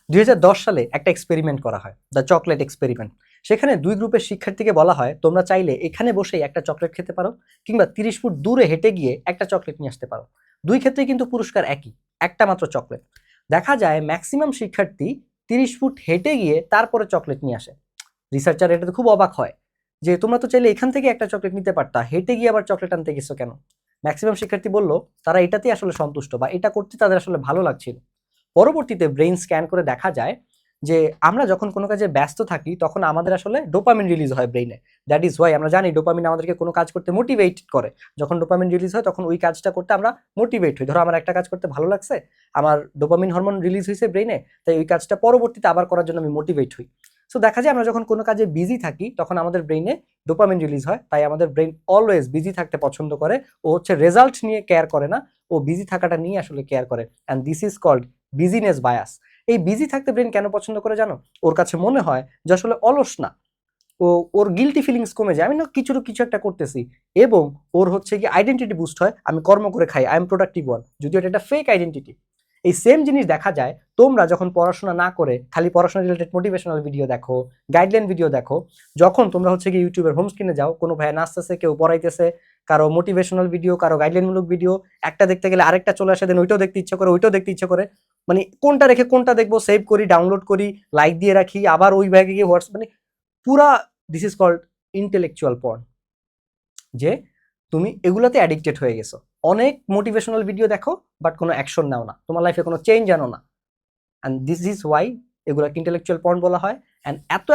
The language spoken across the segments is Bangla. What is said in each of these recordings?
2010 সালে একটা এক্সপেরিমেন্ট করা হয়, দ্য চকলেট এক্সপেরিমেন্ট। সেখানে 2 গ্রুপের শিক্ষার্থীকে বলা হয় তোমরা চাইলে এখানে বসেই একটা চকলেট খেতে পারো, কিংবা 30 ফুট দূরে হেঁটে গিয়ে একটা চকলেট নিয়ে আসতে পারো। দুই ক্ষেত্রে কিন্তু পুরস্কার একই, একটা মাত্র চকলেট। দেখা যায় ম্যাক্সিমাম শিক্ষার্থী 30 ফুট হেঁটে গিয়ে তারপরে চকলেট নিয়ে আসে। রিসার্চার এটাতে খুব অবাক হয় যে তোমরা তো চাইলে এখান থেকে একটা চকলেট নিতে পারতা, হেঁটে গিয়ে আবার চকলেট আনতে গেছো কেন? ম্যাক্সিমাম শিক্ষার্থী বলল তারা এটাতেই আসলে সন্তুষ্ট, বা এটা করতে তাদের আসলে ভালো লাগছিল। পরবর্তীতে ব্রেইন স্ক্যান করে দেখা যায় যে আমরা যখন কোনো কাজে ব্যস্ত থাকি তখন আমাদের আসলে ডোপামিন রিলিজ হয় ব্রেইনে। দ্যাট ইজ ওয়াই আমরা জানি ডোপামিন আমাদেরকে কোনো কাজ করতে মোটিভেট করে। যখন ডোপামিন রিলিজ হয় তখন ওই কাজটা করতে আমরা মোটিভেট হই। ধরো আমার একটা কাজ করতে ভালো লাগছে, আমার ডোপামিন হরমোন রিলিজ হয়েছে ব্রেইনে, তাই ওই কাজটা পরবর্তীতে আবার করার জন্য আমি মোটিভেট হই। সো দেখা যায় আমরা যখন কোনো কাজে বিজি থাকি তখন আমাদের ব্রেইনে ডোপামিন রিলিজ হয়, তাই আমাদের ব্রেইন অলওয়েজ বিজি থাকতে পছন্দ করে। ও হচ্ছে রেজাল্ট নিয়ে কেয়ার করে না, ও বিজি থাকাটা নিয়ে আসলে কেয়ার করে। And this is called busyness bias. এই বিজি থাকতে ব্রেন কেন পছন্দ করে জানো? ওর কাছে মনে হয় যে আসলে অলস না, ওর গিলটি ফিলিংস কমে যায়, আমি না কিছু একটা করতেছি, এবং ওর হচ্ছে কি আইডেন্টিটি বুস্ট হয়, আমি কর্ম করে খাই, আই এম প্রোডাক্টিভ ওয়ান, যদিও এটা একটা ফেক আইডেন্টিটি। এই সেম জিনিস দেখা যায় তোমরা যখন পড়াশোনা না করে খালি পড়াশোনা রিলেটেড মোটিভেশনাল ভিডিও দেখো, গাইডলাইন ভিডিও দেখো। যখন তোমরা হচ্ছে কি ইউটিউবের হোম স্ক্রিনে যাও, কোনো ভাই নাচতেছে, কেউ পড়াইতেছে, কারো মোটিভেশনাল ভিডিও, কারো গাইডলাইনমূলক ভিডিও, একটা দেখতে গেলে আরেকটা চলে আসে, দেন ওইটাও দেখতে ইচ্ছা করে, ওইটাও দেখতে ইচ্ছা করে। মানে কোনটা রেখে কোনটা দেখবো, সেভ করি, ডাউনলোড করি, লাইক দিয়ে রাখি, আবার ওই ব্যাগে গিয়ে হোয়াটসঅ্যাপ, মানে পুরা this is called intellectual porn. যে তুমি এগুলাতে অ্যাডিক্টেড হয়ে গেছো, অনেক মোটিভেশনাল ভিডিও দেখো বাট কোনো অ্যাকশন নাও না, তোমার লাইফে কোনো চেঞ্জ আনো না। অ্যান্ড দিস ইজ ওয়াই এগুলাকে ইন্টেলেকচুয়াল পর্ন বলা হয়। অ্যান্ড এত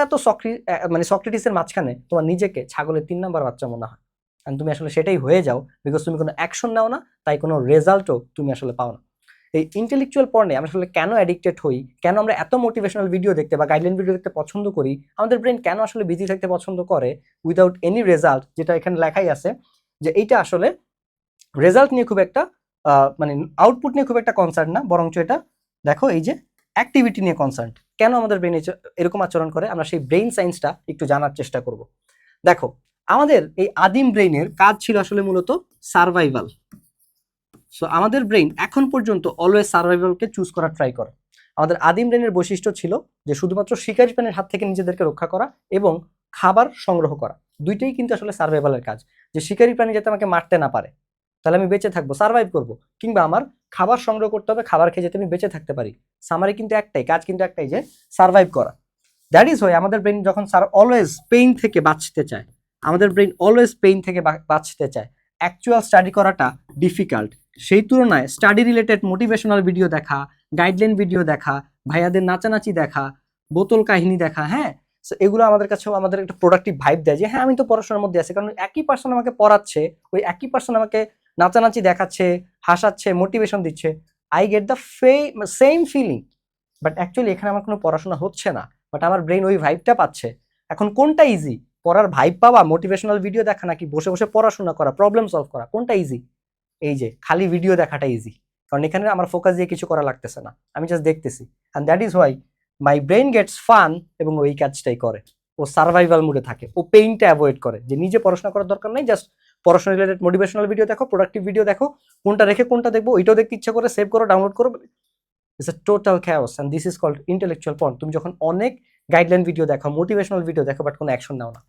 মানে সক্রেটিসের মাঝখানে তোমার নিজেকে ছাগলের 3 নাম্বার বাচ্চা মনে হয়। অ্যান্ড তুমি আসলে সেটাই হয়ে যাও, বিকজ তুমি কোনো অ্যাকশন নাও না, তাই কোনো রেজাল্টও তুমি আসলে পাও না। এই ইন্টেলেকচুয়াল পর্নে আমরা আসলে কেন অ্যাডিক্টেড হই, কেন আমরা এত মোটিভেশনাল ভিডিও দেখতে বা গাইডলাইন ভিডিও দেখতে পছন্দ করি, আমাদের ব্রেন কেন আসলে বিজি থাকতে পছন্দ করে উইদাউট এনি রেজাল্ট, যেটা এখানে লেখাই আছে যে এইটা আসলে রেজাল্ট নিয়ে খুব একটা মানে আউটপুট নিয়ে খুব একটা কনসার্ন না, বরঞ্চ এটা দেখো এই যে অ্যাক্টিভিটি নিয়ে কনসার্ন। কেন আমাদের ব্রেন এরকম আচরণ করে, আমরা সেই ব্রেইন সায়েন্সটা একটু জানার চেষ্টা করব। দেখো, আমাদের এই আদিম ব্রেইনের কাজ ছিল আসলে মূলত সার্ভাইভাল। সো আমাদের ব্রেইন এখন পর্যন্ত অলওয়েজ সার্ভাইভালকে চুজ করার ট্রাই করে। আমাদের আদিম ব্রেইনের বৈশিষ্ট্য ছিল যে শুধুমাত্র শিকারী প্রাণীর হাত থেকে নিজেদেরকে রক্ষা করা এবং খাবার সংগ্রহ করা, দুইটাই কিন্তু আসলে সার্ভাইভালের কাজ। যে শিকারী প্রাণী যাতে আমাকে মারতে না পারে, তাহলে আমি বেঁচে থাকবো, সার্ভাইভ করব, কিংবা আমার খাবার সংগ্রহ করতে হবে, খাবার খেয়ে যাতে আমি বেঁচে থাকতে পারি। সামারি কিন্তু একটাই কাজ, কিন্তু একটাই, যে সার্ভাইভ করা। দ্যাট ইজ ওয়াই আমাদের ব্রেইন যখন অলওয়েজ পেইন থেকে বাঁচতে চায়, আমাদের ব্রেইন অলওয়েজ পেইন থেকে বাঁচতে চায়। অ্যাকচুয়াল স্টাডি করাটা ডিফিকাল্ট, সেই তুলনায় স্টাডি রিলেটেড মোটিভেশনাল ভিডিও দেখা, গাইডলাইন ভিডিও দেখা, ভাইয়াদের নাচানাচি দেখা, বোতল কাহিনী দেখা, হ্যাঁ, এগুলো আমাদের কাছেও আমাদের একটা প্রোডাক্টিভ ভাইব দেয় যে হ্যাঁ আমি তো পড়াশোনার মধ্যে আছি, কারণ একই পার্সন আমাকে পড়াচ্ছে, ওই একই পার্সন আমাকে নাচানাচি দেখাচ্ছে, হাসাচ্ছে, মোটিভেশন দিচ্ছে। I get the same feeling, but actually এখানে আমার কোনো পড়াশোনা হচ্ছে না, বাট আমার ব্রেন ওই ভাইবটা পাচ্ছে। এখন কোনটা ইজি, পড়ার ভাইব পাওয়া, মোটিভেশনাল ভিডিও দেখা, নাকি বসে বসে পড়াশোনা করা, প্রবলেম সলভ করা, কোনটা ইজি? এই যে খালি ভিডিও দেখাটা ইজি, কারণ এখানে আমার ফোকাস দিয়ে কিছু করা লাগতেছে না, আমি জাস্ট দেখতেছি। And that is why my brain gets fun, এবং ওই কাজটাই করে। ও সার্ভাইভাল মুডে থাকে, ও পেইনটা অ্যাভয়েড করে, যে নিজে পড়াশোনা করার দরকার নেই, জাস্ট পড়াশোনা রিলেটেড মোটিভেশনাল ভিডিও দেখো, প্রোডাক্টিভ ভিডিও দেখো, কোনটা রেখে কোনটা দেখবো ওইটাও দেখতে ইচ্ছা করে, সেভ করো, ডাউনলোড করো। It's a total chaos and this is called intellectual porn। তুমি যখন অনেক গাইডলাইন ভিডিও দেখো, মোটিভেশনাল ভিডিও দেখো, বাট কোনো অ্যাকশন নাও না,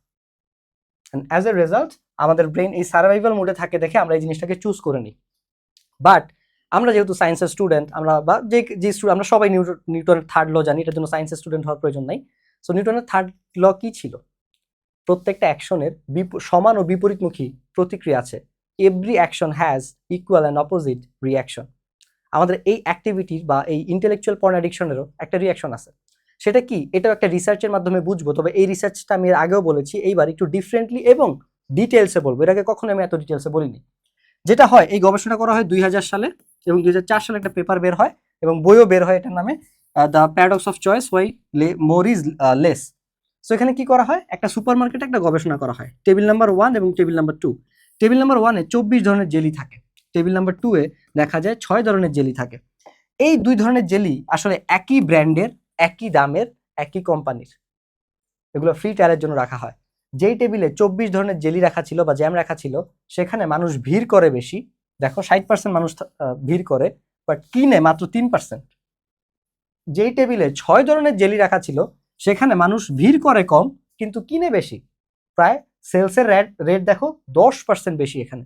and as a result আমাদের ব্রেন এই সার্ভাইভাল মোডে থাকে দেখে আমরা এই জিনিসটাকে চুজ করে নিই। বাট আমরা যেহেতু সায়েন্সের স্টুডেন্ট, আমরা বা যে আমরা সবাই নিউটনের থার্ড ল জানি, এটার জন্য সায়েন্সের স্টুডেন্ট হওয়ার প্রয়োজন নাই। সো নিউটনের থার্ড ল কি ছিল? প্রত্যেকটা অ্যাকশনের সমান ও বিপরীতমুখী প্রতিক্রিয়া আছে। Every action has equal and opposite reaction. আমাদের এই অ্যাক্টিভিটির বা এই ইন্টেলেকচুয়াল পর্ন অ্যাডিকশনেরও একটা রিয়াকশন আছে। সেটা কি? এটাও একটা রিসার্চের মাধ্যমে বুঝবো, তবে এই রিসার্চটা আমি এর আগেও বলেছি, এইবার একটু ডিফারেন্টলি এবং ডিটেলসে বলবো, এর আগে কখনো আমি এত ডিটেলসে বলিনি। যেটা হয়, এই গবেষণা করা হয় 2000 সালে, এবং 2004 সালে একটা পেপার বের হয় এবং বইও বের হয় এটার নামে, the paradox of choice, why more is less. So এখানে কি করা হয়, একটা সুপার মার্কেটে একটা গবেষণা করা হয়, টেবিল নাম্বার 1 এবং টেবিল নাম্বার 2। টেবিল নাম্বার 1-এ 24 ধরনের জেলি থাকে, টেবিল নাম্বার 2-এ দেখা যায় 6 ধরনের জেলি থাকে। এই 2 ধরনের জেলি আসলে একই ব্র্যান্ডের, একই দামের, একই কোম্পানির, এগুলো ফ্রি ট্রায়ালের জন্য রাখা হয়। যেই টেবিলে 24 ধরনের জেলি রাখা ছিল বা জ্যাম রাখা ছিল, সেখানে মানুষ ভিড় করে বেশি, দেখো 60% মানুষ ভিড় করে, বাট কিনে মাত্র 3%। যেই টেবিলে 6 ধরনের জেলি রাখা ছিল সেখানে মানুষ ভিড় করে কম কিন্তু কিনে বেশি, প্রায় সেলসের রেট দেখো 10% বেশি এখানে।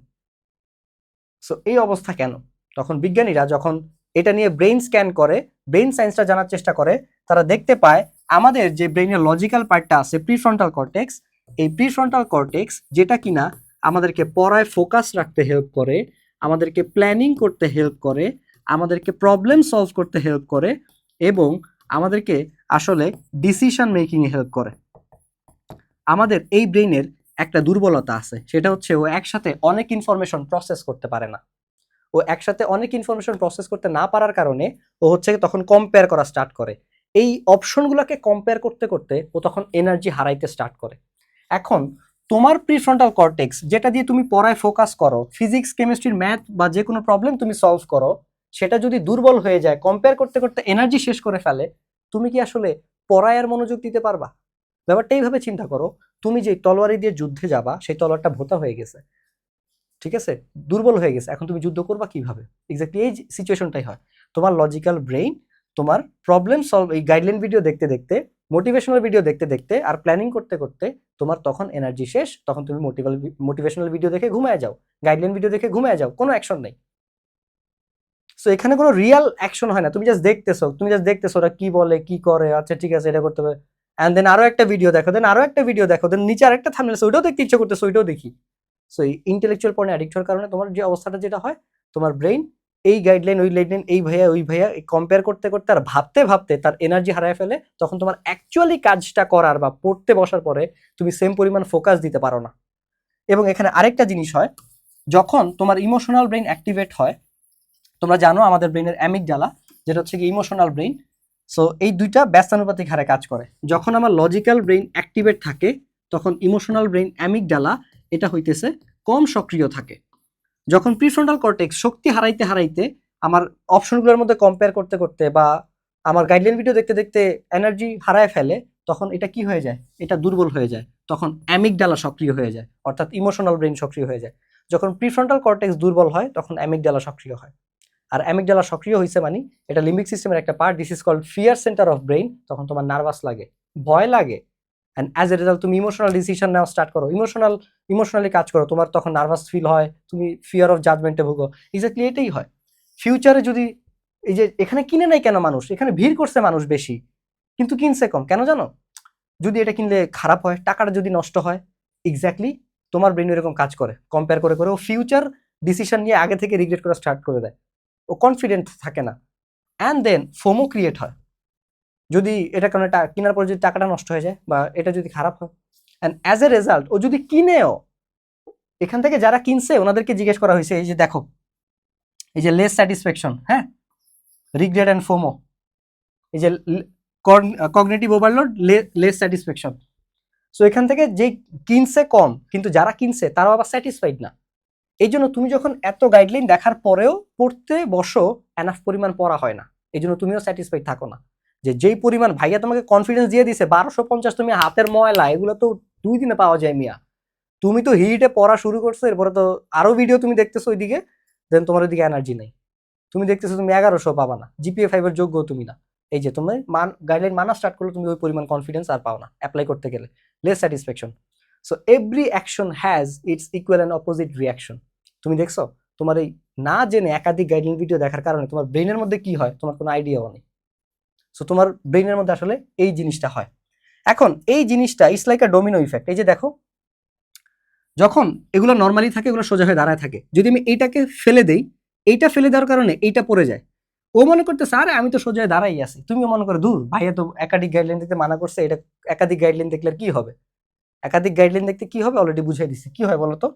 সো এই অবস্থা কেন? তখন বিজ্ঞানীরা যখন এটা নিয়ে ব্রেইন স্ক্যান করে, ব্রেইন সায়েন্সটা জানার চেষ্টা করে, তারা দেখতে পায় আমাদের যে ব্রেইনের লজিক্যাল পার্টটা আছে প্রিফ্রন্টাল কর্টেক্স, এই প্রিফ্রন্টাল কর্টেক্স যেটা কিনা আমাদেরকে পড়ায় ফোকাস রাখতে হেল্প করে, আমাদেরকে প্ল্যানিং করতে হেল্প করে, আমাদেরকে প্রবলেম সলভ করতে হেল্প করে এবং আমাদেরকে আসলে ডিসিশন মেকিং এ হেল্প করে। আমাদের এই ব্রেইনের একটা দুর্বলতা আছে, সেটা হচ্ছে ও একসাথে অনেক ইনফরমেশন প্রসেস করতে পারে না। ও একসাথে অনেক ইনফরমেশন প্রসেস করতে না পারার কারণে ও হচ্ছে তখন কম্পেয়ার করা স্টার্ট করে। এই অপশনগুলোকে কম্পেয়ার করতে করতে ও তখন এনার্জি হারাইতে স্টার্ট করে। এখন তোমার প্রিফ্রন্টাল কর্টেক্স যেটা দিয়ে তুমি পড়ায় ফোকাস করো, ফিজিক্স কেমিস্ট্রির ম্যাথ বা যে কোনো প্রবলেম তুমি সলভ করো, সেটা যদি দুর্বল হয়ে যায়, কম্পেয়ার করতে করতে এনার্জি শেষ করে ফেলে, তুমি কি আসলে পড়ায় আর মনোযোগ দিতে পারবা? ব্যাপারটা এইভাবে চিন্তা করো, তুমি যে তলোয়ারি দিয়ে যুদ্ধে যাবা সেই তলোয়ারটা ভোঁতা হয়ে গেছে, ঠিক আছে, দুর্বল হয়ে গেছে, এখন তুমি যুদ্ধ করবা কিভাবে? এক্স্যাক্টলি এই সিচুয়েশনটাই হয়। তোমার লজিক্যাল ব্রেইন তোমার প্রবলেম সলভ এই গাইডলাইন ভিডিও দেখতে দেখতে, মোটিভেশনাল ভিডিও দেখতে দেখতে আর প্ল্যানিং করতে করতে তোমার তখন এনার্জি শেষ, তখন তুমি মোটিভেশনাল ভিডিও দেখে ঘুমায় যাও, গাইডলাইন ভিডিও দেখে ঘুমায় যাও, কোনো অ্যাকশন নেই। সো এখানে কোনো রিয়েল অ্যাকশন হয় না, তুমি জাস্ট দেখতেছো ওরা কি বলে কি করে, আচ্ছা ঠিক আছে এটা করতে হবে, এন্ড দেন আরো একটা ভিডিও দেখো, দেন আরো একটা ভিডিও দেখো, দেন নিচে আরেকটা থাম্বনেল আছে ওইটাও দেখতে ইচ্ছা করতেছে, ওইটাও দেখি। সো এই ইন্টেলেকচুয়াল পর্নে অ্যাডিক্ট হওয়ার কারণে তোমার যে অবস্থাটা যেটা হয়, তোমার ব্রেইন এই গাইডলাইন ওই গাইডলাইন এই ভাইয়া ওই ভাইয়া কম্পেয়ার করতে করতে আর ভাবতে ভাবতে তার এনার্জি হারায় ফেলে, তখন তোমার অ্যাকচুয়ালি কাজটা করার বা পড়তে বসার পরে তুমি সেম পরিমাণ ফোকাস দিতে পারো না। এবং এখানে আরেকটা জিনিস হয়, যখন তোমার ইমোশনাল ব্রেইন অ্যাক্টিভেট হয়, তোমরা জানো আমাদের ব্রেইনের অ্যামিগডালা যেটা হচ্ছে কি ইমোশনাল ব্রেইন, সো এই দুইটা ব্যস্তানুপাতিক হারে কাজ করে। যখন আমার লজিক্যাল ব্রেইন অ্যাক্টিভেট থাকে তখন ইমোশনাল ব্রেইন অ্যামিগডালা এটা হইতেছে কম সক্রিয় থাকে। যখন প্রিফ্রন্টাল কর্টেক্স শক্তি হারাইতে হারাইতে আমার অপশনগুলোর মধ্যে কম্পেয়ার করতে করতে বা আমার গাইডলাইন ভিডিও দেখতে দেখতে এনার্জি হারায় ফেলে, তখন এটা কি হয়ে যায়, এটা দুর্বল হয়ে যায়, তখন অ্যামিগডালা সক্রিয় হয়ে যায়, অর্থাৎ ইমোশনাল ব্রেইন সক্রিয় হয়ে যায়। যখন প্রিফ্রন্টাল কর্টেক্স দুর্বল হয় তখন অ্যামিগডালা সক্রিয় হয়। আর অ্যামিগডালা সক্রিয় হয়েছে মানে এটা লিম্বিক সিস্টেমের একটা part, this is called fear center of brain, তখন তোমার নার্ভাস লাগে, ভয় লাগে, অ্যান্ড অ্যাজ এ রেজাল্ট তুমি ইমোশনাল ডিসিশন নেওয়া স্টার্ট করো, ইমোশনালি কাজ করো, তোমার তখন নার্ভাস ফিল হয়, তুমি ফিয়ার অফ জাজমেন্টে ভুগো। এক্স্যাক্টলি এটাই হয়। ফিউচারে যদি এই যে এখানে কিনে নাই কেন মানুষ, এখানে ভিড় করছে মানুষ বেশি কিন্তু কিনছে কম কেন জানো? যদি এটা কিনলে খারাপ হয়, টাকাটা যদি নষ্ট হয়, এক্স্যাক্টলি তোমার ব্রেন এরকম কাজ করে, কম্পেয়ার করে করে ও ফিউচার ডিসিশন নিয়ে আগে থেকে রিগ্রেট করা স্টার্ট করে দেয়, ও কনফিডেন্ট থাকে না, অ্যান্ড দেন ফোমো ক্রিয়েট হয়। যদি এটা কারণে কেনার পর যদি টাকাটা নষ্ট হয়ে যায় বা এটা যদি খারাপ হয়, অ্যান্ড অ্যাজ এ রেজাল্ট ও যদি কিনেও, এখান থেকে যারা কিনছে ওনাদেরকে জিজ্ঞেস করা হয়েছে, এই যে দেখো এই যে লেস স্যাটিসফ্যাকশন, হ্যাঁ, রিগ্রেট অ্যান্ড ফোমো, এই যে cognitive overload, less satisfaction. So এখান থেকে যে কিনছে কম কিন্তু যারা কিনছে তারাও আবার স্যাটিসফাইড না। এই জন্য তুমি যখন এত গাইডলাইন দেখার পরেও পড়তে বসো, এনাফ পরিমাণ পড়া হয় না, এই জন্য তুমিও স্যাটিসফাইড থাকো না। যে যেই পরিমাণ ভাইয়া তোমাকে কনফিডেন্স দিয়ে দিছে 1250, তুমি হাতের ময়লা এগুলো তো 2 দিনে পাওয়া যায় মিয়া, তুমি তো হিটে পড়া শুরু করছো, এরপরে তো আরো ভিডিও তুমি দেখতেছো ওইদিকে, দেন তোমার ওইদিকে এনার্জি নেই, তুমি দেখতেছো তুমি 1100 পাবা না, জিপিএ 5 এর যোগ্য তুমি না। এই যে তুমি গাইডলাইন মানা স্টার্ট করলে তুমি ওই পরিমাণ কনফিডেন্স আর পাও না অ্যাপ্লাই করতে গেলে, less satisfaction. So every action has its equal and opposite reaction. তুমি দেখছো তোমার এই না জেনে একাধিক গাইডলাইন ভিডিও দেখার কারণে তোমার ব্রেনের মধ্যে কি হয় তোমার কোনো আইডিয়াও নেই। সো তোমার ব্রেনের মধ্যে আসলে এই জিনিসটা হয়। এখন এই জিনিসটা it's like a Domino effect. এই যে দেখো যখন এগুলো নর্মালি থাকে, এগুলো সোজা হয়ে দাঁড়ায় থাকে, যদি আমি এইটাকে ফেলে দেই, এইটা ফেলে দেওয়ার কারণে এইটা পড়ে যায়, ও মনে করতে স্যার আমি তো সোজা হয়ে দাঁড়াই আছি, তুমিও মনে করো দূর ভাইয়া তো একাধিক গাইডলাইন দেখতে মানা করছে, এটা একাধিক গাইডলাইন দেখলে কি হবে, একাধিক গাইডলাইন দেখতে কি হবে অলরেডি বুঝাই দিচ্ছি কি হয় বলো তো।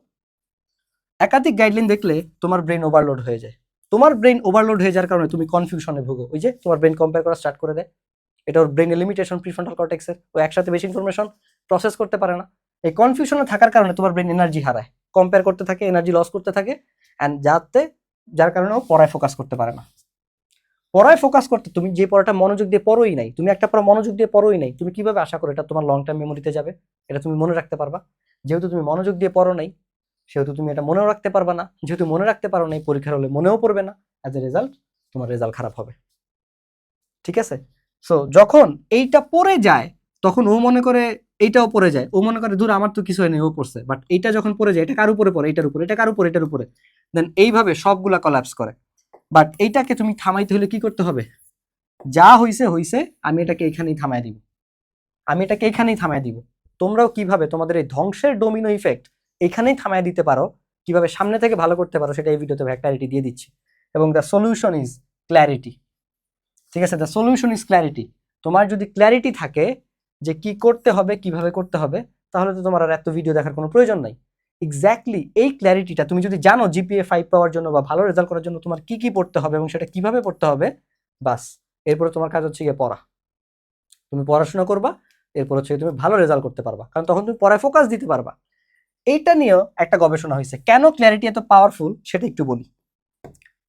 একাধিক গাইডলাইন দেখলে তোমার ব্রেন ওভারলোড হয়ে যায়, তোমার ব্রেন ওভারলোড হয়ে যাওয়ার কারণে তুমি কনফিউশনে ভোগো, ওই যে তোমার ব্রেন কম্পেয়ার করা স্টার্ট করে দেয়, এটা ওর ব্রেনের লিমিটেশন প্রিফ্রন্টাল কর্টেক্সের, ও একসাথে বেশি ইনফরমেশন প্রসেস করতে পারে না। এই কনফিউশনে থাকার কারণে তোমার ব্রেন এনার্জি হারায়, কম্পেয়ার করতে থাকে, এনার্জি লস করতে থাকে, অ্যান্ড যার কারণে ও পড়ায় ফোকাস করতে পারে না। পড়ায় ফোকাস করতে তুমি যে পড়াটা মনোযোগ দিয়ে পড়োই নাই, তুমি একটা পড়া মনোযোগ দিয়ে পড়োই নাই, তুমি কিভাবে আশা করো এটা তোমার লং টার্ম মেমোরিতে যাবে, এটা তুমি মনে রাখতে পারবা? যেহেতু তুমি মনোযোগ দিয়ে পড়ো নাই সেহেতু তুমি এটা মনেও রাখতে পারবা না, যেহেতু মনে রাখতে পারো নাই পরীক্ষার হলে মনেও পড়বে না, অ্যাজ এ রেজাল্ট তোমার রেজাল্ট খারাপ হবে। ঠিক আছে? সো যখন এইটা পড়ে যায় তখন ও মনে করে এইটাও পড়ে যায়, ও মনে করে দূর আমার তো কিছু হয়নি, ও পড়ছে। বাট এইটা যখন পড়ে যায়, এটা কার উপরে পড়ে, এটার উপরে, এটা কার উপরে, এটার উপরে, দেন এইভাবে সবগুলা কলাপস করে। বাট এইটাকে তুমি থামাইতে হলে কি করতে হবে? যা হইছে হইছে, আমি এটাকে এখানেই থামাই দিব, আমি এটাকে এখানেই থামাই দিব। তোমরাও কিভাবে তোমাদের এই ধ্বংসের ডোমিনো ইফেক্ট এখানেই থামাই দিতে পারো, কিভাবে সামনে থেকে ভালো করতে পারো, সেটা এই ভিডিওতে ক্ল্যারিটি দিয়ে দিচ্ছি। এবং দ্য সলিউশন ইজ ক্ল্যারিটি। ঠিক আছে, দ্য সলিউশন ইজ ক্ল্যারিটি। তোমার যদি ক্ল্যারিটি থাকে যে কি করতে হবে, কিভাবে করতে হবে, তাহলে তো তোমার আর এত ভিডিও দেখার কোনো প্রয়োজন নাই। এক্স্যাক্টলি এই ক্ল্যারিটিটা তুমি যদি জানো জিপিএ 5 পাওয়ার জন্য বা ভালো রেজাল্ট করার জন্য তোমার কি কি পড়তে হবে এবং সেটা কিভাবে পড়তে হবে, বাস এরপরে তোমার কাজ হচ্ছে গিয়ে পড়া। তুমি পড়াশোনা করবা, এরপর হচ্ছে তুমি ভালো রেজাল্ট করতে পারবা, কারণ তখন তুমি পড়ায় ফোকাস দিতে পারবা। এইটা নিয়েও একটা গবেষণা হয়েছে, কেন ক্ল্যারিটি এত পাওয়ারফুল সেটা একটু বলি।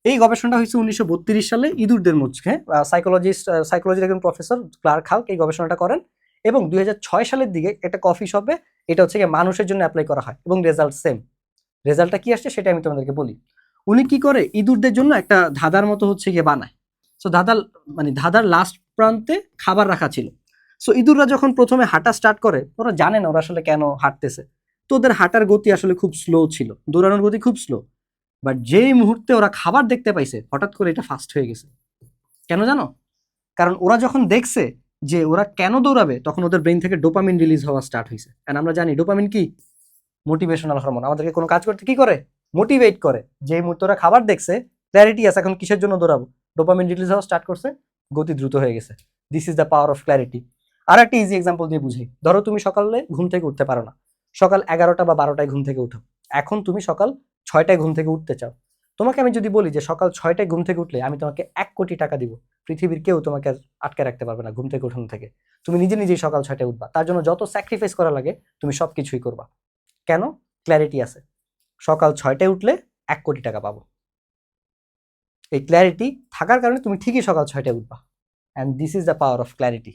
এই গবেষণাটা হয়েছে 1932 সালে ইঁদুরদের মধ্যে। সাইকোলজির একজন প্রফেসর ক্লার্ক হাল্ক এই গবেষণাটা করেন, এবং 2006 সালের দিকে একটা কফি শপে এটা হচ্ছে গিয়ে মানুষের জন্য অ্যাপ্লাই করা হয়, এবং রেজাল্ট সেম। রেজাল্টটা কি আসছে সেটা আমি তোমাদেরকে বলি। উনি কি করে, ইঁদুরদের জন্য একটা ধাঁধার মতো হচ্ছে গিয়ে বানায়। সো ধাঁধার লাস্ট প্রান্তে খাবার রাখা ছিল। সো ইঁদুররা যখন প্রথমে হাঁটা স্টার্ট করে, ওরা জানে না ওরা আসলে কেন হাঁটতেছে, তো ওদের হাঁটার গতি আসলে খুব স্লো ছিল, দৌড়ানোর গতি খুব স্লো। বাট যেই মুহূর্তে ওরা খাবার দেখতে পাইছে, হঠাৎ করে এটা ফাস্ট হয়ে গেছে। কেন জানো? কারণ ওরা যখন দেখছে যে ওরা কেন দৌড়াবে, তখন ওদের ব্রেন থেকে ডোপামিন রিলিজ হওয়া স্টার্ট হয়েছে। এন্ড আমরা জানি ডোপামিন কি? মোটিভেশনাল হরমোন, আমাদেরকে কোনো কাজ করতে কি করে? মোটিভেট করে। যে মুহূর্তে ওরা খাবার দেখছে, ক্ল্যারিটি আছে, এখন কিসের জন্য দৌড়াবো, ডোপামিন রিলিজ হওয়া স্টার্ট করছে, গতি দ্রুত হয়ে গেছে। This is the power of clarity. আর একটা ইজি এক্সাম্পল দিয়ে বুঝি। ধরো তুমি সকালে ঘুম থেকে উঠতে পারো না, সকাল 11টা বা 12টায় ঘুম থেকে উঠো, এখন তুমি সকাল 6টায় ঘুম থেকে উঠতে চাও। তোমাকে আমি যদি বলি যে সকাল 6টায় ঘুম থেকে উঠলে আমি তোমাকে 1 কোটি টাকা দিব, পৃথিবীর কেউ তোমাকে আটকে রাখতে পারবে না ঘুম থেকে উঠানো থেকে। তুমি নিজে নিজেই সকাল 6টায় উঠবা, তার জন্য যত স্যাক্রিফাইস করা লাগে তুমি সবকিছুই করবা। কেন? ক্ল্যারিটি আছে। সকাল 6টায় উঠলে 1 কোটি টাকা পাবো। এই ক্ল্যারিটি থাকার কারণে তুমি ঠিকই সকাল 6টায় উঠবা। And this is the power of clarity.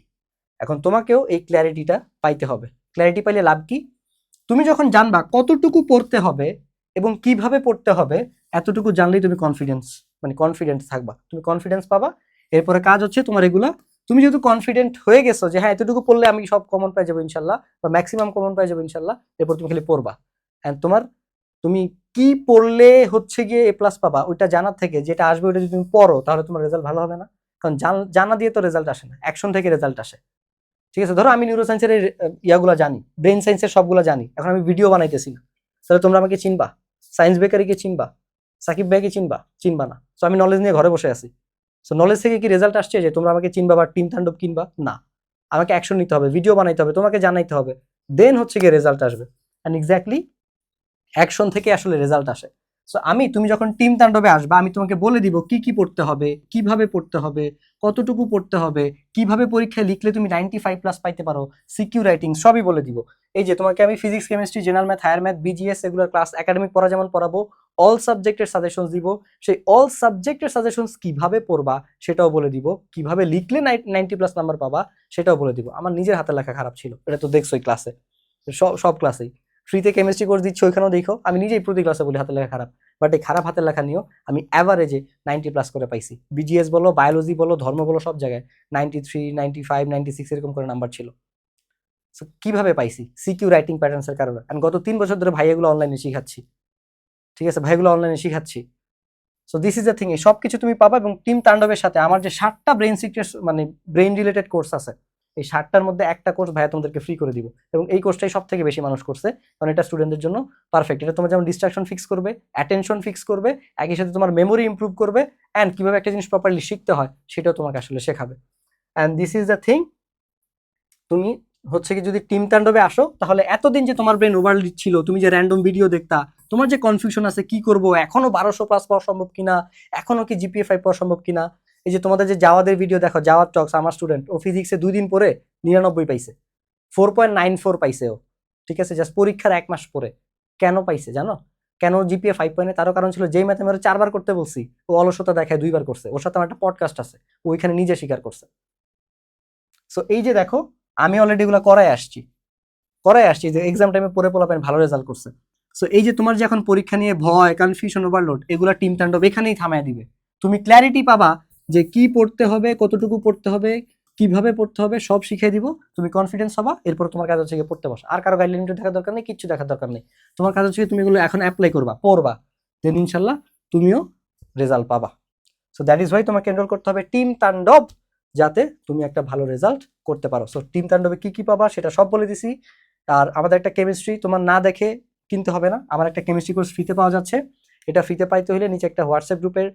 এখন তোমাকেও এই ক্ল্যারিটিটা পাইতে হবে। ক্ল্যারিটি পাইলে লাভ কি? তুমি যখন জানবা কতটুকু পড়তে হবে এবং কিভাবে পড়তে হবে, এতটুকু জানলেই তুমি কনফিডেন্ট থাকবা, তুমি কনফিডেন্স পাবা। এরপরে কাজ হচ্ছে তোমার এগুলা, তুমি যেহেতু কনফিডেন্ট হয়ে গেছো যে হ্যাঁ এতটুকু পড়লে আমি সব কমন পাই যাবো ইনশাল্লাহ, বা ম্যাক্সিমাম কমন পাই যাবো ইনশাল্লাহ, এরপর তুমি খালি পড়বা। অ্যান্ড তুমি কি পড়লে হচ্ছে গিয়ে এ প্লাস পাবা, ওইটা জানার থেকে যেটা আসবে ওইটা যদি তুমি পড়ো, তাহলে তোমার রেজাল্ট ভালো হবে না। কারণ জানা দিয়ে তো রেজাল্ট আসে না, অ্যাকশন থেকে রেজাল্ট আসে। ঠিক আছে, ধরো আমি নিউরো সায়েন্সের ইয়াগুলো জানি, ব্রেন সায়েন্সের সবগুলো জানি, এখন আমি ভিডিও বানাইতেছি না, তাহলে তোমরা আমাকে চিনবা? সায়েন্স বেকারিকে চিনবা? সাকিব ভাইকে চিনবা না। সো আমি নলেজ নিয়ে ঘরে বসে আছি। সো নলেজ থেকে কি রেজাল্ট আসছে যে তোমরা আমাকে চিনবা বা টিম তাণ্ডব কিনবা? না, আমাকে অ্যাকশন নিতে হবে, ভিডিও বানাইতে হবে, তোমাকে জানাইতে হবে, দেন হচ্ছে গিয়ে রেজাল্ট আসবে। অ্যান্ড এক্স্যাক্টলি অ্যাকশন থেকে আসলে রেজাল্ট আসে। সো তুমি যখন টিম তাণ্ডবে আসবা, আমি তোমাকে বলে দিব কি কি পড়তে হবে, কিভাবে পড়তে হবে, কতটুকু পড়তে হবে, কিভাবে পরীক্ষায় লিখলে তুমি 95+ পাইতে পারো, সিকিউ রাইটিং সবই বলে দিব। এই যে তোমাকে আমি physics, chemistry, general math, higher math, BGS এগুলোর ক্লাস একাডেমিক পড়া যেমন পড়াবো, অল সাবজেক্টের সাজেশনস দিব। সেই অল সাবজেক্টের সাজেশনস কিভাবে পড়বা সেটাও বলে দিব, কিভাবে লিখলে 90+ নাম্বার পাবা সেটাও বলে দিব। আমার নিজের হাতের লেখা খারাপ ছিল, এটা তো দেখছোই ক্লাসে, সব ক্লাসেই ফ্রিতে কেমিস্ট্রি কোর্স দিচ্ছি, ওইখানেও দেখো আমি নিজেই প্রতি ক্লাসে বলি হাতের লেখা খারাপ। বাট এই খারাপ হাতের লেখা নিয়েও আমি অ্যাভারেজে 90+ করে পাইছি। বিজিএস বলো, বায়োলজি বলো, ধর্ম বলো, সব জায়গায় 93, 95, 96 এরকম করে নাম্বার ছিল। সো কিভাবে পাইছি? সিকিউ রাইটিং প্যাটার্নসের কারণে। আমি গত 3 বছর ধরে ভাইয়াগুলো অনলাইনে শিখাচ্ছি। ঠিক আছে, ভাইগুলো অনলাইনে শিখাচ্ছি। So this is the thing, এই সবকিছু তুমি পাবা। এবং টিম তাণ্ডবের সাথে আমার যে 7টা brain secrets brain related course আছে, এই 7টার মধ্যে একটা কোর্স ভাইয়া তোমাদেরকে ফ্রি করে দিব। এবং এই কোর্সটাই সব থেকে বেশি মানুষ করছে, কারণ এটা স্টুডেন্টদের জন্য পারফেক্ট। এটা তোমার যেমন ডিস্ট্রাকশন ফিক্স করবে, অ্যাটেনশন ফিক্স করবে, একই সাথে তোমার মেমোরি ইমপ্রুভ করবে, অ্যান্ড কিভাবে একটা জিনিস প্রপারলি শিখতে হয় সেটাও তোমাকে আসলে শেখাবে। And this is the thing, তুমি হচ্ছে কি যদি টিম তাণ্ডবে আসো, তাহলে এতদিন যে তোমার ব্রেন ওভারলোড ছিল, তুমি যে র্যান্ডম ভিডিও দেখতা, তোমার যে কনফিউশন আছে কি করব, এখনো 1200+ পাওয়া সম্ভব কিনা, এখনো কি জিপিএ 5 পাওয়া সম্ভব কিনা, এই যে তোমাদের যে জাওয়াদের ভিডিও দেখো, জাওয়াদ টক্স, আমার স্টুডেন্ট, ও ফিজিক্সে 2 দিন পরে 99 পাইছে, 4.94 পাইছে ও। ঠিক আছে, জাস্ট পরীক্ষার 1 মাস পরে। কেন পাইছে জানো? কেন জিপিএ 5 পায় না? তারও কারণ ছিল, যেই ম্যাথে আমি 4বার করতে বলছি, ও অলসতা দেখায় 2বার করছে। ওর সাথে আমার একটা পডকাস্ট আছে, ওইখানে নিজে স্বীকার করছে। সো এই যে দেখো, আমি অলরেডি এগুলো করাই আসছি যে এক্সাম টাইমে পড়ে পোলাপেন ভালো রেজাল্ট করছে। সো এই যে তোমার যে এখন পরীক্ষা নিয়ে ভয়, কনফিউশন, ওভারলোড, এগুলা টিম তাণ্ডব এখানেই থামায় দিবে। তুমি ক্ল্যারিটি পাবা যে কি পড়তে হবে, কতটুকু পড়তে হবে, কিভাবে পড়তে হবে সব শিখিয়ে দিব, তুমি কনফিডেন্স হবা, এরপর তোমার কাজ হচ্ছে পড়তে বসা। আর কারো গাইডলাইন দেখার দরকার নেই, কিচ্ছু দেখার দরকার নেই। তোমার কাজ হচ্ছে তুমি এগুলো এখন অ্যাপ্লাই করবা, পড়বা, দেন ইনশাল্লাহ তুমিও রেজাল্ট পাবা। সো দ্যাট ইজ ওয়াই তোমাকে এনরোল করতে হবে টিম তাণ্ডব, যাতে তুমি একটা ভালো রেজাল্ট করতে পারো। সো টিম তাণ্ডবে কি কি পাবা সেটা সব বলে দিছি। আর আমাদের একটা কেমিস্ট্রি তোমার না দেখে কিনতে হবে না, আমার একটা কেমিস্ট্রি কোর্স ফ্রিতে পাওয়া যাচ্ছে। এটা ফ্রিতে পাইতে হলে নিচে একটা হোয়াটসঅ্যাপ গ্রুপের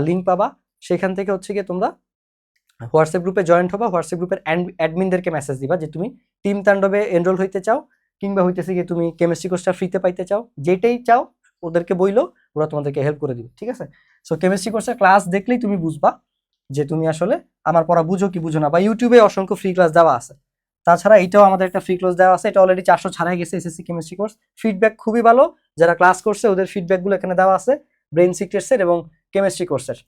লিঙ্ক পাবা, সেখান থেকে হচ্ছে গিয়ে তোমরা হোয়াটসঅ্যাপ গ্রুপে জয়েন্ট হবা, হোয়াটসঅ্যাপ গ্রুপের অ্যাডমিনদেরকে মেসেজ দিবা যে তুমি টিম তাণ্ডবে এনরোল হইতে চাও, কিংবা হইতেছে গিয়ে তুমি কেমিস্ট্রি কোর্সটা ফ্রিতে পাইতে চাও, যেটাই চাও ওদেরকে বইলো, ওরা তোমাদেরকে হেল্প করে দিবে, ঠিক আছে? সো কেমিস্ট্রি কোর্সের ক্লাস দেখলেই তুমি বুঝবা যে তুমি আসলে আমার পড়া বুঝো কি বুঝো না। বা ইউটিউবে অসংখ্য ফ্রি ক্লাস দেওয়া আছে, তাছাড়া এটাও আমাদের একটা ফ্রি ক্লাস দেওয়া আছে, এটা অলরেডি 400 ছাড়াই গেছে এসএসসি কেমিস্ট্রি কোর্স। ফিডব্যাক খুবই ভালো, যারা ক্লাস করছে ওদের ফিডব্যাকগুলো এখানে দেওয়া আছে, ব্রেইন সিক্রেটসের এবং কেমিস্ট্রি কোর্সের।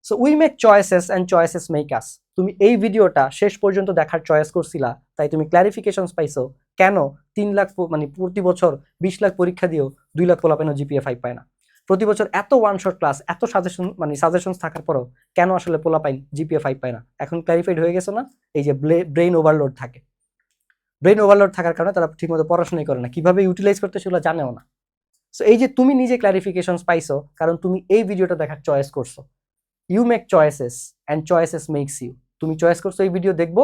So we make choices and choices make আস। তুমি এই ভিডিওটা শেষ পর্যন্ত দেখার চয়েস করছিলা, তাই তুমি ক্লারিফিকেশনস পাইছো কেন 3 লাখ মানে প্রতি বছর 20 লাখ পরীক্ষা দিয়েও 2 লাখ পোলাপাইনও জিপিএ 5 পায় না। প্রতি বছর এত ওয়ান শট ক্লাস, এত সাজেশন থাকার পরও কেন আসলে পোলাপাইন জিপিএ 5 পায় না? এখন ক্লারিফাইড হয়ে গেছে না? এই যে ব্রেইন ওভারলোড থাকে, ব্রেইন ওভারলোড থাকার কারণে তারা ঠিকমতো পড়াশোনাই করে না, কিভাবে ইউটিলাইজ করতে সেগুলো জানেও না। সো এই যে তুমি নিজে ক্লারিফিকেশনস পাইছো কারণ তুমি এই ভিডিওটা দেখার চয়েস করছো। You make choices and choices makes you. তুমি চয়েস করছো এই ভিডিও দেখবো,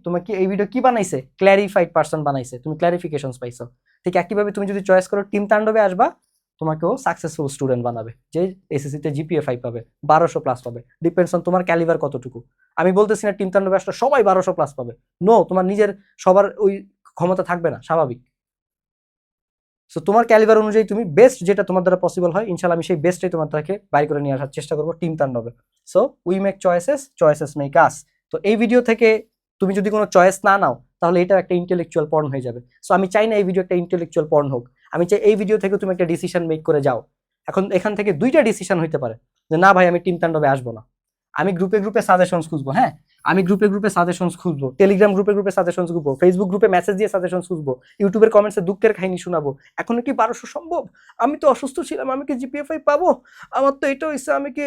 তোমাকে এই ভিডিও কি বানাইছে? ক্ল্যারিফাইড পারসন বানাইছে, তুমি ক্ল্যারিফিকেশনস পাইছো। ঠিক একইভাবে তুমি যদি চয়েস করো টিম তাণ্ডবে আসবা, তোমাকেও সাকসেসফুল স্টুডেন্ট বানাবে, যে এসএসসিতে জিপিএ 5 পাবে, 1200 প্লাস পাবে। ডিপেন্ডস অন তোমার ক্যালিভার কতটুকু। আমি বলতেছি না টিম তাণ্ডবে আসলে সবাই 1200 প্লাস পাবে, নো, তোমার নিজের সবার ওই ক্ষমতা থাকবে না, স্বাভাবিক। সো তোমার ক্যালিভার অনুযায়ী তুমি বেস্ট যেটা তোমার দ্বারা পসিবল হয়, ইনশাআল্লাহ আমি সেই বেস্টটাই তোমাদেরকে বাইর করে নিয়ে আসার চেষ্টা করবো টিম তাণ্ডবে। So we make choices, choices make us. তো এই ভিডিও থেকে তুমি যদি কোনো চয়েস না নাও তাহলে এটা একটা ইন্টেলেকচুয়াল পর্ন হয়ে যাবে। সো আমি চাই না এই ভিডিও একটা ইন্টেলেকচুয়াল পর্ন হোক, আমি চাই এই ভিডিও থেকে তুমি একটা ডিসিশন মেক করে যাও। এখন এখান থেকে দুইটা ডিসিশন হইতে পারে, যে না ভাই আমি টিম তাণ্ডবে আসবো না, আমি গ্রুপে গ্রুপে সাজেশনস খুঁজবো। হ্যাঁ, আমি গ্রুপে গ্রুপে সাজেশনস খুঁজবো, টেলিগ্রাম গ্রুপে গ্রুপে সাজেশনস খুঁজবো, ফেসবুক গ্রুপে মেসেজ দিয়ে সাজেশনস খুঁজবো, ইউটিউবের কমেন্টসে দুঃখের কাহিনী শোনাবো, এখন কি 1200 সম্ভব? আমি তো অসুস্থ ছিলাম, আমি কি জিপিএ 5 পাবো? আমার তো এটাও ইচ্ছা, আমি কি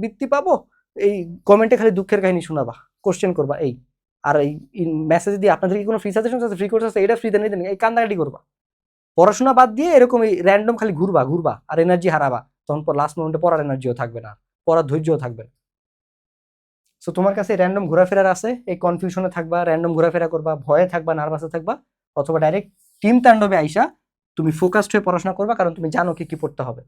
বৃত্তি পাবো? এই কমেন্টে খালি দুঃখের কাহিনী শোনাবা, কোশ্চেন করবা এই। আর এই মেসেজ দিয়ে আপনাদের কি কোনো ফ্রি সাজেশন আছে, ফ্রি কোর্স আছে, এটা ফ্রিতে নিতে নেই, এই কান্দাকাটি করবা, পড়াশোনা বাদ দিয়ে এরকম এই র্যান্ডম খালি ঘুরবা ঘুরবা আর এনার্জি হারাবা, তখন লাস্ট মোমেন্টে পড়ার এনার্জিও থাকবে না, পড়ার ধৈর্যও থাকবে না। সো তোমার কাছে র্যান্ডম ঘোরাফেরার আছে, এই কনফিউশনে থাকবা, র্যান্ডম ঘোরাফেরা করবা, ভয়ে থাকবা, নার্ভাসে থাকবা, অথবা ডাইরেক্ট টিম তাণ্ডবে আইসা তুমি ফোকাসড হয়ে পড়াশোনা করবা, কারণ তুমি জানো কি কি পড়তে হবে,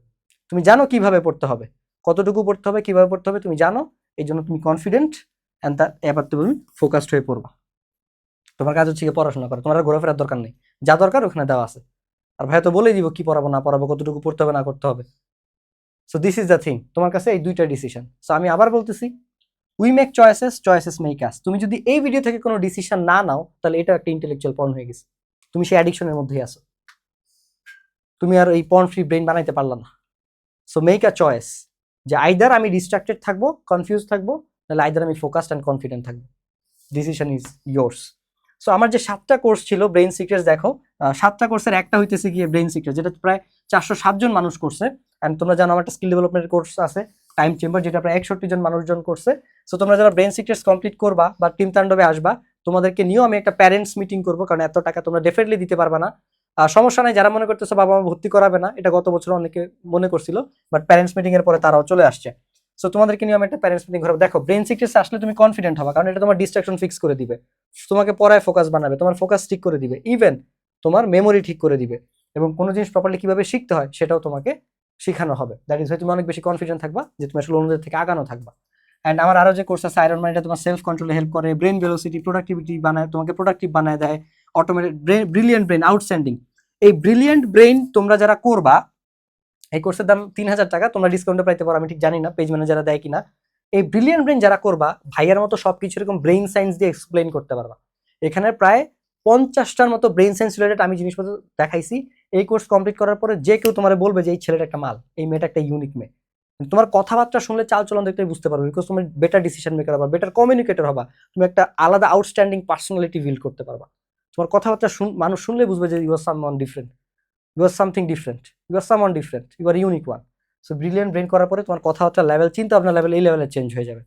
তুমি জানো কিভাবে পড়তে হবে, কতটুকু পড়তে হবে, কিভাবে পড়তে হবে তুমি জানো, এই জন্য তুমি কনফিডেন্ট অ্যান্ড এবার তুমি ফোকাসড হয়ে পড়বা। তোমার কাজ হচ্ছে কি পড়াশোনা করা, তোমার আর ঘোরাফেরার দরকার নেই, যা দরকার ওখানে দেওয়া আছে। আর ভাই তো বলেই দিব কি পড়াবো না পড়াবো, কতটুকু পড়তে হবে না করতে হবে। So this is the thing, তোমার কাছে এই দুইটা ডিসিশন। সো আমি আবার বলতেছি, we make choices, choices make আস। তুমি যদি এই ভিডিও থেকে কোনো ডিসিশন না নাও তাহলে এটা একটা ইন্টেলেকচুয়াল পর্ন হয়ে গেছে, তুমি সেই অ্যাডিকশনের মধ্যেই আছো, তুমি আর এই পর্ন ফ্রি ব্রেইন বানাইতে পারলা না। সো মেক আ চয়েস, যে আইদার আমি ডিস্ট্রাক্টেড থাকবো, কনফিউজ থাকবো, নাহলে আইদার আমি ফোকাসড অ্যান্ড কনফিডেন্ট থাকবো। Decision is yours. সো আমার যে 7টা কোর্স ছিল ব্রেইন সিক্রেটস, দেখো 7টা কোর্সের একটা হইতেছে গিয়ে ব্রেইন সিক্রেট, যেটা প্রায় 407 জন মানুষ করছে। অ্যান্ড তোমরা জানো আমার একটা স্কিল ডেভেলপমেন্টের কোর্স আছে টাইম চেম্বার, যেটা প্রায় 61 জন মানুষজন করছে। সো তোমরা যারা ব্রেইন সিক্রেটস কমপ্লিট করবা বা টিম তাণ্ডবে আসবা, তোমাদেরকে নিয়েও আমি একটা প্যারেন্টস মিটিং করবো, কারণ এত টাকা তোমরা ডেফিনেটলি দিতে পারবা না। সমস্যা নাই, যারা মনে করতেছো বাবা মা ভর্তি করাবে না, এটা গত বছর অনেকে মনে করছিল, বাট প্যারেন্টস মিটিং এর পরে তারাও চলে আসছে। সো তোমাদেরকে নিয়ে আমি একটা প্যারেন্টস মিটিং করবো। দেখো ব্রেইন সিক্রেটস আসলে তুমি কনফিডেন্ট হবা, কারণ এটা তোমার ডিস্ট্রাকশন ফিক্স করে দিবে, তোমাকে পড়ায় ফোকাস বানাবে, তোমার ফোকাস ঠিক করে দিবে, ইভেন তোমার মেমোরি ঠিক করে দিবে, এবং কোনো জিনিস প্রপারলি কিভাবে শিখতে হয় সেটাও তোমাকে শেখানো হবে। দ্যাট ইজ, তুমি অনেক বেশি কনফিডেন্ট থাকবা যে তুমি আসলে অন্যদের থেকে আগানো থাকবা। অ্যান্ড আমার আরো যে কোর্স আছে আয়রন ম্যান, এটা তোমার সেলফ কন্ট্রোলে হেল্প করে, ব্রেন ভেলোসিটি, প্রোডাক্টিভিটি বানায়, তোমাকে প্রোডাক্টিভ বানায় দেয়, অটোমেটেড ব্রিলিয়েন্ট ব্রেন, আউটস্ট্যান্ডিং। এই ব্রিলিয়েন্ট ব্রেইন তোমরা যারা করবা, এই কোর্সের দাম 3000 টাকা, তোমরা ডিসকাউন্টে পাইতে পারো, আমি ঠিক জানি না পেজ ম্যানেজাররা দেয় কিনা। এই ব্রিলিয়েন্ট ব্রেইন যারা করবা, ভাইয়ার মতো সবকিছু এরকম ব্রেইন সায়েন্স দিয়ে এক্সপ্লেইন করতে পারবা। এখানে প্রায় 50টার মতো ব্রেইন সায়েন্স রিলেটেড আমি জিনিসপত্র দেখাইছি। এই কোর্স কমপ্লিট করার পরে যে কেউ তোমার বলবে যে এই ছেলেটা একটা মাল, এই মেয়েটা একটা ইউনিক মেয়ে। তোমার কথাবার্তা শুনলে, চাল চলন দেখতে বুঝতে পারবে, বিকজ তুমি বেটার ডিসিশন মেকার হবা, বেটার কমিউনিকেটর হবা, তুমি একটা আলাদা আউটস্ট্যান্ডিং পার্সোনালিটি বিল্ড করতে পারবা। তোমার কথাবার্তা মানুষ শুনলে বুঝবে যে you are someone different, you are something different, you are someone different, you are unique one. So brilliant brain করার পরে তোমার কথাবার্তা লেভেল, চিন্তা ভাবনা লেভেল, এই লেভেলে চেঞ্জ হয়ে যাবে।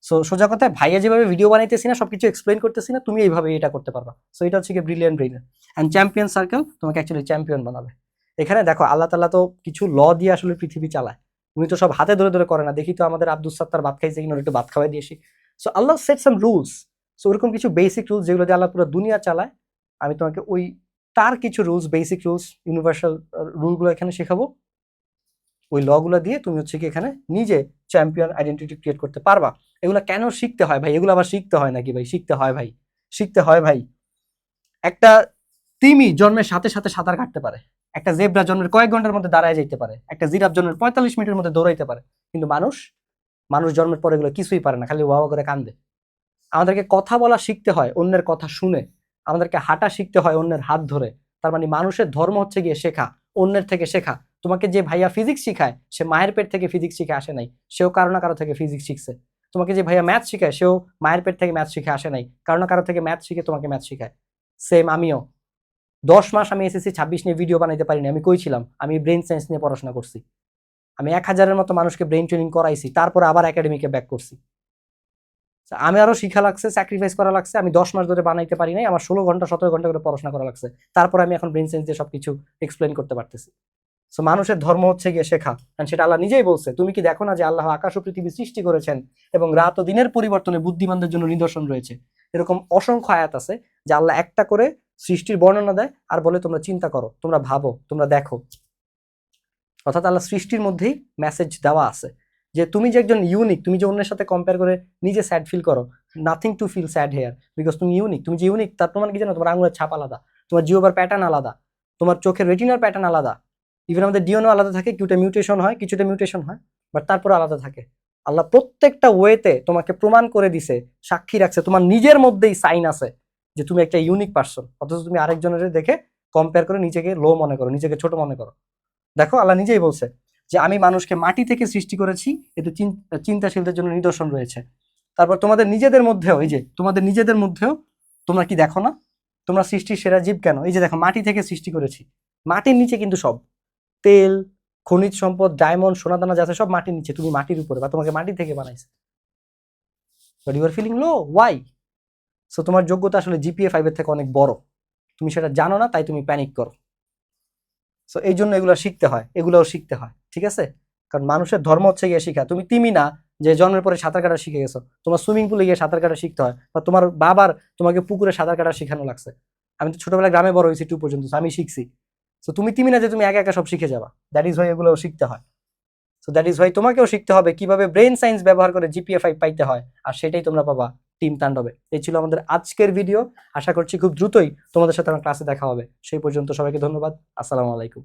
সো সোজা কথায় ভাইয়া যেভাবে ভিডিও বানাইতেছি না, সবকিছু এক্সপ্লেন করতেছি না, তুমি এইভাবে এটা করতে পারবা। সো এটা হচ্ছে কি brilliant brain. And champion circle তোমাকে অ্যাকচুয়ালি চ্যাম্পিয়ন বানাবে। এখানে দেখো আল্লাহ তাআলা তো কিছু ল দিয়ে আসলে পৃথিবী চালায়, উনি তো সব হাতে ধরে ধরে করে না। দেখি তো আমাদের আব্দুল সাত্তার ভাত খাইছে কিনা, একটু ভাত খাওয়াই দিয়েছি। সো আল্লাহ সেট সাম রুলস। সো ওরকম কিছু বেসিক রুলস যেগুলো দিয়ে আল্লাহ পুরো দুনিয়া চালায়, আমি তোমাকে ওই তার কিছু রুলস, বেসিক রুলস, ইউনিভার্সাল রুলগুলো এখানে শেখাবো। ওই লগুলো দিয়ে তুমি হচ্ছে কি এখানে নিজে চ্যাম্পিয়ন আইডেন্টিটি ক্রিয়েট করতে পারবা। এগুলো কেন শিখতে হয় ভাই? এগুলো আবার শিখতে হয় নাকি ভাই? শিখতে হয় ভাই, শিখতে হয় ভাই। একটা তিমি জন্মের সাথে সাথে সাঁতার কাটতে পারে, একটা জেব্রা জন্মের কয়েক ঘন্টার মধ্যে দাঁড়ায় যাইতে পারে, একটা জিরাফ জন্মের 45 মিনিটের মধ্যে দৌড়াইতে পারে। কিন্তু মানুষ, মানুষ জন্মের পরে এগুলো কিছুই পারে না, খালি ওয়াও করে কান্দে। আমাদেরকে কথা বলা শিখতে হয় অন্যের কথা শুনে, আমাদেরকে হাঁটা শিখতে হয় অন্যের হাত ধরে। তার মানে মানুষের ধর্ম হচ্ছে গিয়ে শেখা, অন্যের থেকে শেখা। তোমাকে যে ভাইয়া ফিজিক্স শিখায়, সে মায়ের পেট থেকে ফিজিক্স শিখে আসে নাই, সেও কারো না কারো থেকে ফিজিক্স শিখছে। তোমাকে যে ভাইয়া ম্যাথ শিখায়, সেও মায়ের পেট থেকে ম্যাথ শিখে আসে নাই, কারো না কারো থেকে ম্যাথ শিখে তোমাকে ম্যাথ শিখায়। সেম আমিও 10 মাস আমি এসএসসি 26 নিয়ে ভিডিও বানাইতে পারিনি। আমি কই ছিলাম? আমি ব্রেন সায়েন্স নিয়ে পড়াশোনা করছি। আমি 1000-এর মতো মানুষকে ব্রেন ট্রেনিং করাইছি, তারপর আবার একাডেমিকে ব্যাক করছি। আমি আরো শিখা লাগছে, স্যাক্রিফাইস করা লাগছে। আমি 10 মাস ধরে বানাইতে পারি নাই, আমার 16 ঘন্টা 17 ঘন্টা করে পড়াশোনা করা লাগছে। তারপর আমি এখন ব্রেন সায়েন্স দিয়ে সবকিছু এক্সপ্লেন করতে পারতেছি। সো মানুষের ধর্ম হচ্ছে গিয়ে শেখা, কারণ সেটা আল্লাহ নিজেই বলছে। তুমি কি দেখো না যে আল্লাহ আকাশ ও পৃথিবী সৃষ্টি করেছেন এবং রাত ও দিনের পরিবর্তনে বুদ্ধিমানদের জন্য নিদর্শন রয়েছে। এরকম অসংখ্য আয়াত আছে যে আল্লাহ একটা করে সৃষ্টির বর্ণনা দেয় আর বলে তোমরা চিন্তা করো, তোমরা ভাবো, তোমরা দেখো। অর্থাৎ আল্লাহ সৃষ্টির মধ্যেই মেসেজ দেওয়া আছে যে তুমি যে একজন ইউনিক, তুমি যে অন্যের সাথে কম্পেয়ার করে নিজে স্যাড ফিল করো, nothing to feel sad here, because তুমি ইউনিক। তুমি যে ইউনিক তার প্রমাণ কি জানো? তোমার আঙুলের ছাপ আলাদা, তোমার জিওবার প্যাটার্ন আলাদা, তোমার চোখের রেটিনার প্যাটার্ন আলাদা, ইভেন আমাদের ডিএনএ আলাদা থাকে, কিছুটা মিউটেশন হয়, কিছুটা মিউটেশন হয়, বাট তারপরে আলাদা থাকে। আল্লাহ প্রত্যেকটা ওয়েতে তোমাকে প্রমাণ করে দিছে, সাক্ষী রাখছে, তোমার নিজের মধ্যেই সাইন আছে যে তুমি একটা ইউনিক পার্সন। অথচ তুমি আরেকজনের দেখে কম্পেয়ার করে নিজেকে লো মনে করো, নিজেকে ছোট মনে করো। দেখো আল্লাহ নিজেই বলছে যে আমি মানুষকে মাটি থেকে সৃষ্টি করেছি, এতে চিন্তাশীলদের জন্য নিদর্শন রয়েছে। তারপর তোমাদের নিজেদের মধ্যেও, এই যে তোমাদের নিজেদের মধ্যেও তোমরা কি দেখো না তোমরা সৃষ্টির সেরা জীব কেন? এই যে দেখো মাটি থেকে সৃষ্টি করেছি, মাটির নিচে কিন্তু সব তেল, খনিজ সম্পদ, ডায়মন্ড, সোনাদানা যা আছে সব মাটির নিচে, তুমি মাটির উপরে, বা তোমাকে মাটি থেকে বানাইছে। But you are feeling low, why? So তোমার যোগ্যতা আসলে জিপিএ 5 এর থেকে অনেক বড়, তুমি সেটা জানো না, তাই তুমি প্যানিক করো। সো এই জন্য এগুলো শিখতে হয়, এগুলোও শিখতে হয়, ঠিক আছে? কারণ মানুষের ধর্ম হচ্ছে গিয়ে শিখা। তুমি তিমি না যে জন্মের পরে সাঁতার কাটা শিখে গেছো, তোমার সুইমিং পুলে গিয়ে সাঁতার কাটা শিখতে হয়, বা তোমার বাবার তোমাকে পুকুরে সাঁতার কাটা শেখানো লাগছে। আমি তো ছোটবেলায় গ্রামে বড় হয়েছি 2 পর্যন্ত, আমি শিখছি। সো তুমি তিমি না যে তুমি একা একা সব শিখে যাবা। দ্যাট ইজ ওয়াই এগুলোও শিখতে হয়। সো দ্যাট ইজ ওয়াই তোমাকেও শিখতে হবে কিভাবে ব্রেন সায়েন্স ব্যবহার করে জিপিএ 5 পাইতে হয়, আর সেটাই তোমরা পাবা টিম তাণ্ডবে। এই ছিল আমাদের আজকের ভিডিও। আশা করছি খুব দ্রুতই তোমাদের সাথে আমার ক্লাসে দেখা হবে। সেই পর্যন্ত সবাইকে ধন্যবাদ। আসসালামু আলাইকুম।